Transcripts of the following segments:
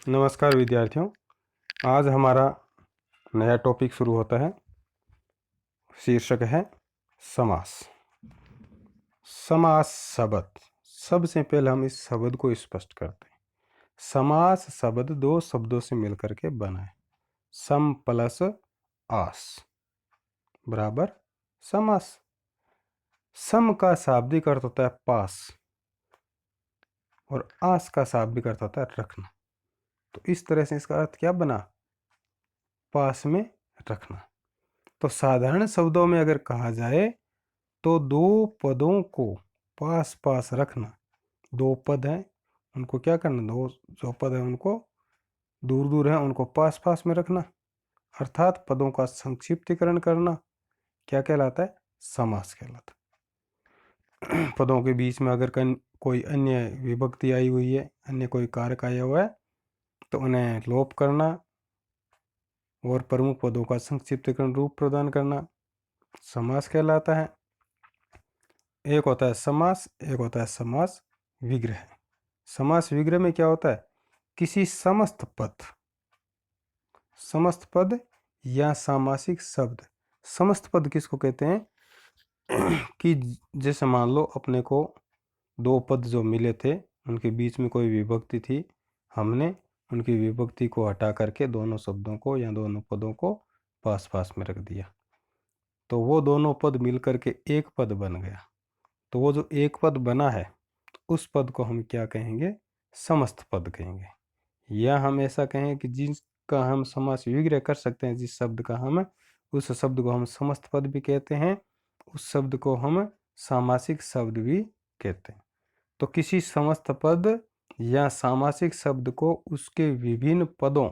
नमस्कार विद्यार्थियों। आज हमारा नया टॉपिक शुरू होता है। शीर्षक है समास। समास शब्द। सबसे पहले हम इस शब्द को स्पष्ट करते हैं। समास शब्द दो शब्दों से मिलकर के बना है। सम प्लस आस बराबर समास। सम का शाब्दिक अर्थ होता है पास और आस का शाब्दिक अर्थ होता है रखना। तो इस तरह से इसका अर्थ क्या बना? पास में रखना। तो साधारण शब्दों में अगर कहा जाए तो दो पदों को पास पास रखना। दो पद हैं, उनको क्या करना? दो जो पद हैं उनको दूर दूर हैं उनको पास पास में रखना, अर्थात पदों का संक्षिप्तीकरण करना क्या कहलाता है? समास कहलाता है। पदों के बीच में अगर कोई अन्य विभक्ति आई हुई है, अन्य कोई कारक आया हुआ है, तो उन्हें लोप करना और प्रमुख पदों का संक्षिप्तीकरण रूप प्रदान करना समास कहलाता है। एक होता है समास, एक होता है समास विग्रह। समास विग्रह में क्या होता है? किसी समस्त पद या सामासिक शब्द। समस्त पद किसको कहते हैं? कि जैसे मान लो अपने को दो पद जो मिले थे उनके बीच में कोई विभक्ति थी, हमने उनकी विभक्ति को हटा करके दोनों शब्दों को या दोनों पदों को पास पास में रख दिया, तो वो दोनों पद मिलकर के एक पद बन गया। तो वो जो एक पद बना है उस पद को हम क्या कहेंगे? समस्त पद कहेंगे। या हम ऐसा कहें कि जिसका हम समास विग्रह कर सकते हैं, जिस शब्द का हम उस शब्द को हम समस्त पद भी कहते हैं, उस शब्द को हम सामासिक शब्द भी कहते हैं। तो किसी समस्त पद या सामासिक शब्द को उसके विभिन्न पदों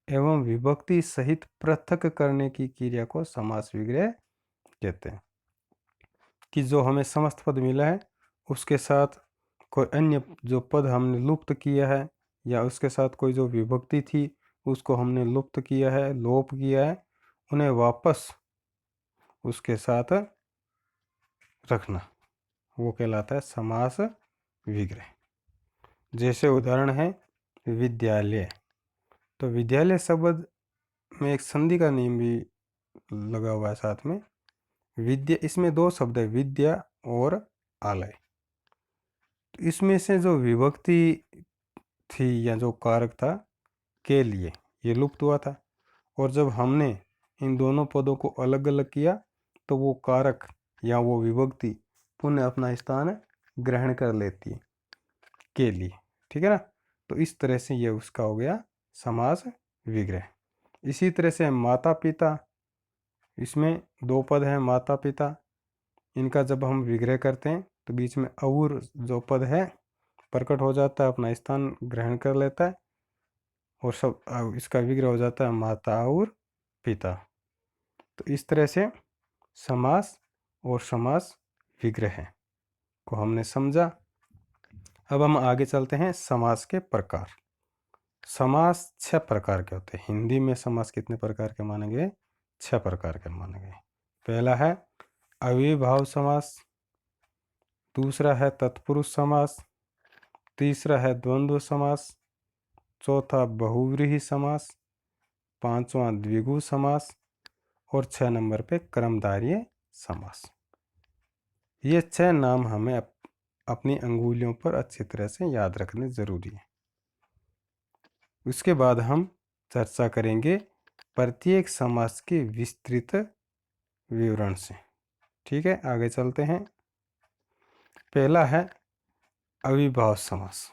एवं विभक्ति सहित पृथक करने की क्रिया को समास विग्रह कहते हैं। कि जो हमें समस्त पद मिला है उसके साथ कोई अन्य जो पद हमने लुप्त किया है, या उसके साथ कोई जो विभक्ति थी उसको हमने लुप्त किया है, लोप किया है, उन्हें वापस उसके साथ रखना, वो कहलाता है समास विग्रह। जैसे उदाहरण है विद्यालय। तो विद्यालय शब्द में एक संधि का नियम भी लगा हुआ है साथ में। विद्या, इसमें दो शब्द है, विद्या और आलय। तो इसमें से जो विभक्ति थी या जो कारक था के लिए, ये लुप्त हुआ था, और जब हमने इन दोनों पदों को अलग अलग किया तो वो कारक या वो विभक्ति पुनः अपना स्थान ग्रहण कर लेती है के लिए। ठीक है ना? तो इस तरह से ये उसका हो गया समास विग्रह। इसी तरह से माता पिता, इसमें दो पद हैं माता पिता, इनका जब हम विग्रह करते हैं तो बीच में और जो पद है प्रकट हो जाता है, अपना स्थान ग्रहण कर लेता है, और सब इसका विग्रह हो जाता है माता और पिता। तो इस तरह से समास और समास विग्रह को हमने समझा। अब हम आगे चलते हैं समास के प्रकार। समास 6 प्रकार के होते हैं। हिंदी में समास कितने प्रकार के माने गए? 6 प्रकार के माने गए। पहला है अविभाव समास, दूसरा है तत्पुरुष समास, तीसरा है द्वंद्व समास, चौथा बहुव्रीहि समास, पांचवा द्विगु समास, और 6 नंबर पे कर्मधारय समास। ये 6 नाम हमें अपनी अंगुलियों पर अच्छी तरह से याद रखने जरूरी है। उसके बाद हम चर्चा करेंगे प्रत्येक समास के विस्तृत विवरण से। ठीक है, आगे चलते हैं। पहला है अविभाव समास।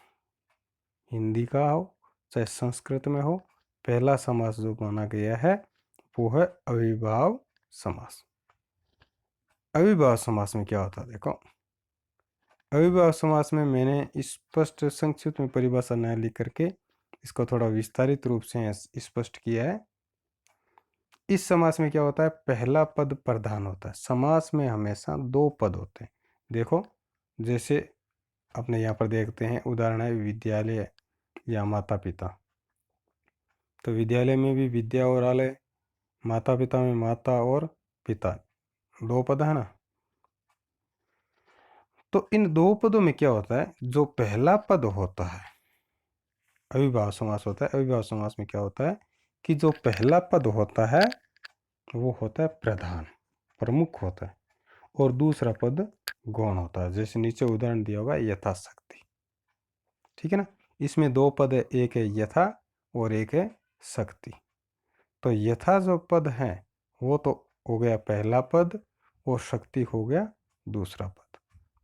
हिंदी का हो चाहे संस्कृत में हो, पहला समास जो माना गया है वो है अविभाव समास। अविभाव समास में क्या होता है? देखो, अविभाव समास में मैंने स्पष्ट संक्षिप्त में परिभाषा न लिख करके इसको थोड़ा विस्तारित रूप से स्पष्ट किया है। इस समास में क्या होता है? पहला पद प्रधान होता है। समास में हमेशा दो पद होते हैं। देखो, जैसे अपने यहाँ पर देखते हैं, उदाहरण है विद्यालय या माता पिता। तो विद्यालय में भी विद्या और आलय, माता पिता में माता और पिता, दो पद है ना। तो इन दो पदों में क्या होता है? जो पहला पद होता है अविभाव समास होता है। अविभाव समास में क्या होता है कि जो पहला पद होता है वो होता है प्रधान, प्रमुख होता है, और दूसरा पद गौण होता है। जैसे नीचे उदाहरण दिया होगा यथाशक्ति, ठीक है ना। इसमें दो पद है, एक है यथा और एक है शक्ति। तो यथा जो पद है वो तो हो गया पहला पद और शक्ति हो गया दूसरा पद।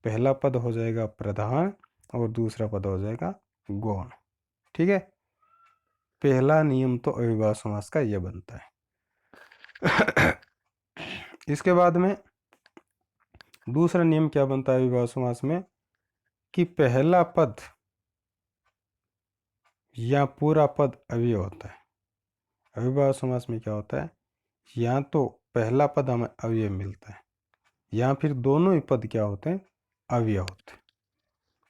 पहला पद हो जाएगा प्रधान और दूसरा पद हो जाएगा गौण, ठीक है। पहला नियम तो अविभाव समास का यह बनता है। इसके बाद में दूसरा नियम क्या बनता है अविभाव समास में कि पहला पद या पूरा पद अव्यय होता है। अविभाव समास में क्या होता है, या तो पहला पद हमें अव्यय मिलता है या फिर दोनों ही पद क्या होते हैं, अव्यय होते हैं।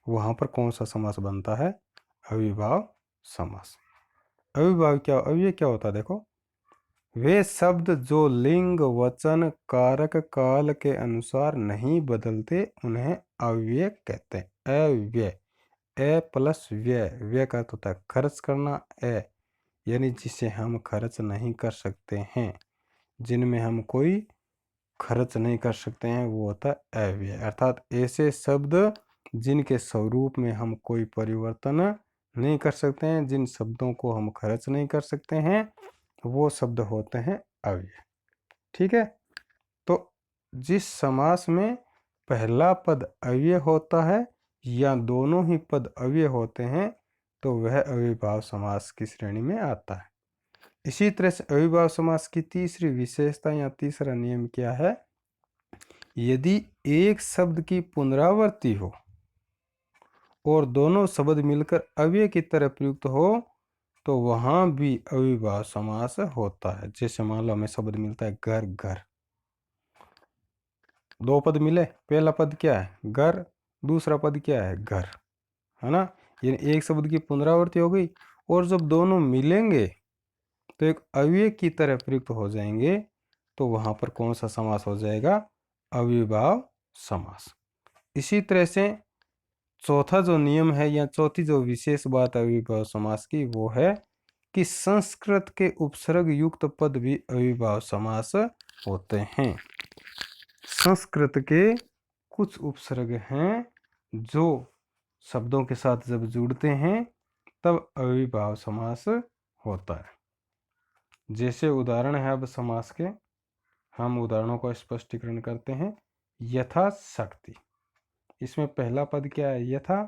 वहां पर कौन सा समास बनता है, अविभाव समास। अविभाव क्या, अव्यय क्या होता है, देखो वे शब्द जो लिंग वचन कारक काल के अनुसार नहीं बदलते उन्हें अव्यय कहते हैं। अव्यय, ए प्लस व्यय, व्यय का अर्थ होता है खर्च करना, यानी जिसे हम खर्च नहीं कर सकते हैं, जिनमें हम कोई खर्च नहीं कर सकते हैं, वो होता है अव्यय। अर्थात ऐसे शब्द जिनके स्वरूप में हम कोई परिवर्तन नहीं कर सकते हैं, जिन शब्दों को हम खर्च नहीं कर सकते हैं, वो शब्द होते हैं अव्यय, ठीक है। तो जिस समास में पहला पद अव्यय होता है या दोनों ही पद अव्यय होते हैं तो वह अविभाव समास की श्रेणी में आता है। इसी तरह से अविभाव समास की तीसरी विशेषता या तीसरा नियम क्या है, यदि एक शब्द की पुनरावृत्ति हो और दोनों शब्द मिलकर अव्यय की तरह प्रयुक्त हो तो वहां भी अविभाव समास होता है। जैसे मान लो हमें शब्द मिलता है घर, घर, दो पद मिले, पहला पद क्या है घर, दूसरा पद क्या है घर, है ना। यानी एक शब्द की पुनरावृत्ति हो गई और जब दोनों मिलेंगे तो एक अव्यय की तरह प्रयुक्त हो जाएंगे, तो वहां पर कौन सा समास हो जाएगा, अविभाव समास। इसी तरह से चौथा जो नियम है या चौथी जो विशेष बात है अविभाव समास की, वो है कि संस्कृत के उपसर्ग युक्त पद भी अविभाव समास होते हैं। संस्कृत के कुछ उपसर्ग हैं जो शब्दों के साथ जब जुड़ते हैं तब अविभाव समास होता है। जैसे उदाहरण है अब समास के, हम उदाहरणों का स्पष्टीकरण करते हैं। यथा शक्ति, इसमें पहला पद क्या है यथा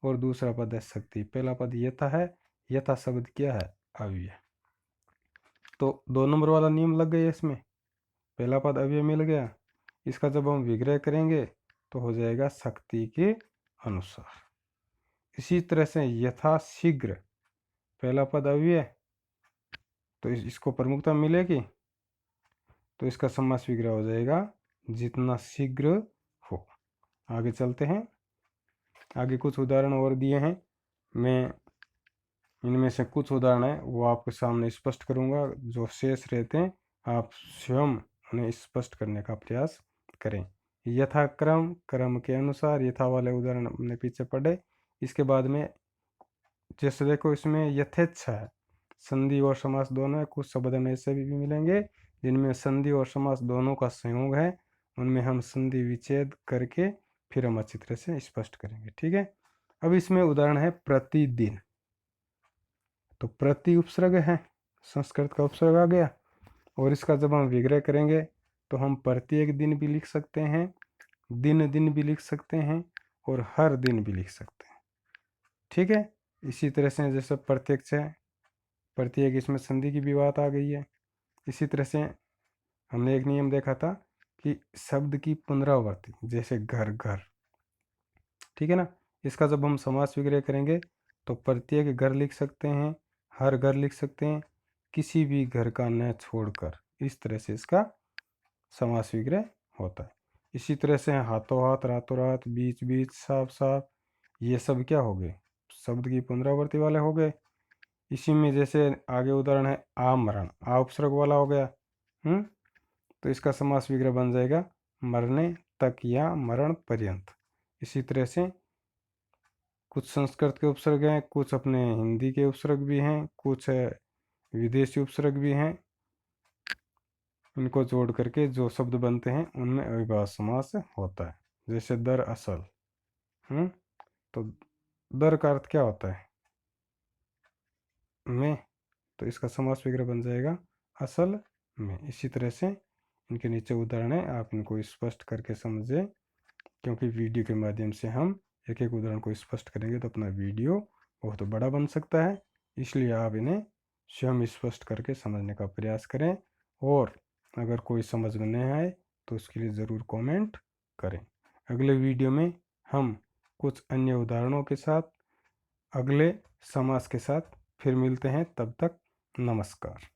और दूसरा पद है शक्ति। पहला पद यथा है, यथा शब्द क्या है अव्यय। तो 2 नंबर वाला नियम लग गया इसमें, पहला पद अव्यय मिल गया, इसका जब हम विग्रह करेंगे तो हो जाएगा शक्ति के अनुसार। इसी तरह से यथा शीघ्र, पहला पद अव्यय तो इसको प्रमुखता मिलेगी, तो इसका समास विग्रह हो जाएगा जितना शीघ्र हो। आगे चलते हैं, आगे कुछ उदाहरण और दिए हैं, मैं इनमें से कुछ उदाहरण है वो आपके सामने स्पष्ट करूंगा, जो शेष रहते हैं आप स्वयं उन्हें स्पष्ट करने का प्रयास करें। यथाक्रम, क्रम के अनुसार, यथा वाले उदाहरण हमने पीछे पढ़े। इसके बाद में जैसे देखो इसमें यथेच्छा है, संधि और समास दोनों है। कुछ शब्द हमें ऐसे भी मिलेंगे जिनमें संधि और समास दोनों का संयोग है, उनमें हम संधि विच्छेद करके फिर हम अच्छी तरह से स्पष्ट करेंगे, ठीक है। अब इसमें उदाहरण है प्रतिदिन, तो प्रति उपसर्ग है, संस्कृत का उपसर्ग आ गया, और इसका जब हम विग्रह करेंगे तो हम प्रत्येक दिन भी लिख सकते हैं, दिन दिन भी लिख सकते हैं और हर दिन भी लिख सकते हैं, ठीक है। इसी तरह से जैसे प्रत्यक्ष है, प्रत्येक, इसमें संधि की भी बात आ गई है। इसी तरह से हमने एक नियम देखा था कि शब्द की पुनरावृत्ति, जैसे घर, घर, ठीक है ना। इसका जब हम समास विग्रह करेंगे तो प्रत्येक घर लिख सकते हैं, हर घर लिख सकते हैं, किसी भी घर का न छोड़कर, इस तरह से इसका समास विग्रह होता है। इसी तरह से हाथों हाथ, रातों रात, बीच बीच, साफ साफ, ये सब क्या हो गए, शब्द की पुनरावृत्ति वाले हो गए। इसी में जैसे आगे उदाहरण है आमरण, आ उपसर्ग वाला हो गया, तो इसका समास विग्रह बन जाएगा मरने तक या मरण पर्यंत। इसी तरह से कुछ संस्कृत के उपसर्ग हैं, कुछ अपने हिंदी के उपसर्ग भी हैं, कुछ विदेशी उपसर्ग भी हैं। इनको जोड़ करके जो शब्द बनते हैं उनमें अविभाज्य समास होता है। जैसे दरअसल, तो दर का अर्थ क्या होता है? में, तो इसका समास वगैरह बन जाएगा असल में। इसी तरह से इनके नीचे उदाहरण है, आप इनको स्पष्ट करके समझें, क्योंकि वीडियो के माध्यम से हम एक एक उदाहरण को स्पष्ट करेंगे तो अपना वीडियो बहुत बड़ा बन सकता है। इसलिए आप इन्हें स्वयं स्पष्ट करके समझने का प्रयास करें, और अगर कोई समझ में नहीं आए तो उसके लिए ज़रूर कमेंट करें। अगले वीडियो में हम कुछ अन्य उदाहरणों के साथ, अगले समास के साथ फिर मिलते हैं। तब तक नमस्कार।